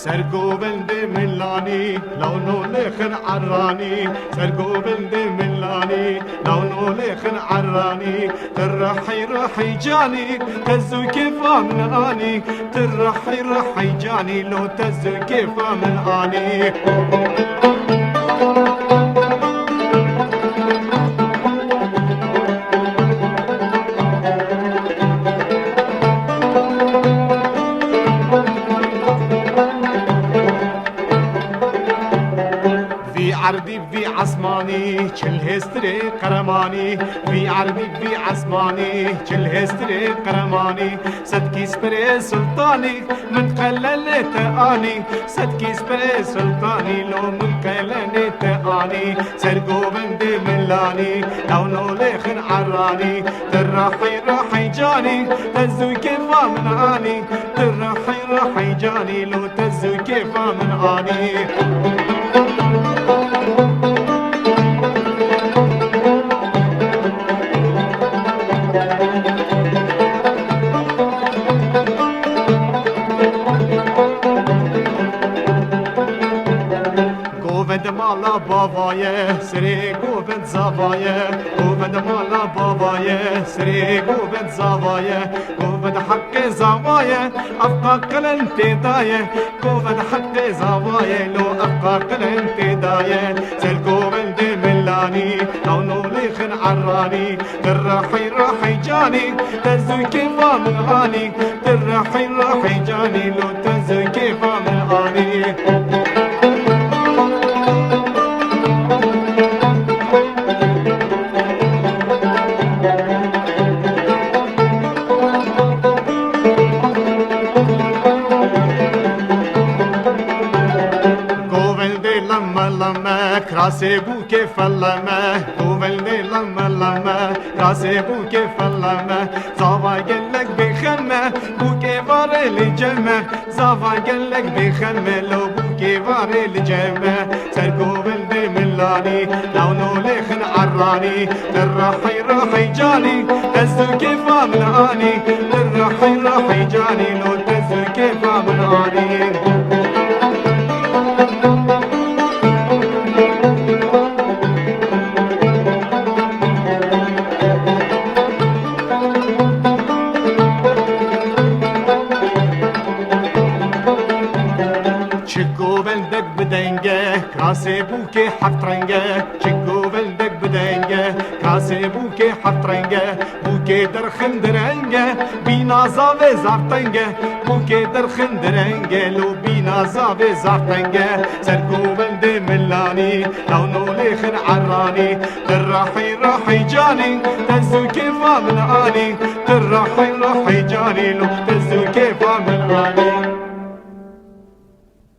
سرگوبند ملانی لونو لخن عرانی سرگوبند ملانی لونو لخن عرانی ترحي رحي جاني تزو كيفا من اني ترحي رحي جاني لو تزو كيفا من اني عربي في عسماني كل هستري قرماني في عربي في عسماني كل هستري قرماني صدقي سبري سلطاني من قلل تاني صدقي سبري سلطاني لو من قلل تاني سرقو بندي ملاني لو نولخن عراني ترحي رحي جاني تزو كيفا من اني ترحي رحي جاني لو تزو كيفا من اني گووند مالا بابایه سری گووند زاوایه گووند مالا بابایه سری گووند زاوایه گووند حق زاوایه افقا قلن تدایه گووند حق زاوایه لو افقا قلن تدایه سر گووند ملانی لو نولخن عرانی ترحي رحي جاني تزو كيفا من اني ترحي رحي جاني لو تزو كيفا من اني کراسه بو که فلمه گوولده لمه لمه کراسه بو که فلمه زاوا گلک بخمه بو که واره لجمه زاوا گلک بخمه لو بو که واره لجمه سر گوولده ملانی لونو لخن عرانی ترحي رحي جاني تزو كيفا من اني ترحي رحي جاني لو تزو كيفا من اني چگو بلدک بدنگه کراسه بو که هفت رنگه چگو بلدک بدنگه کراسه بو که هفت رنگه بو که در خندرنگه بی نازا و زفتنگه بو که در خندرنگه لو بی نازا و زفتنگه سرگو بلد ملانی لو نولخن عرانی ترحي رحي جاني تزو كيفا من اني ترحي رحي جاني لو تزو كيفا من اني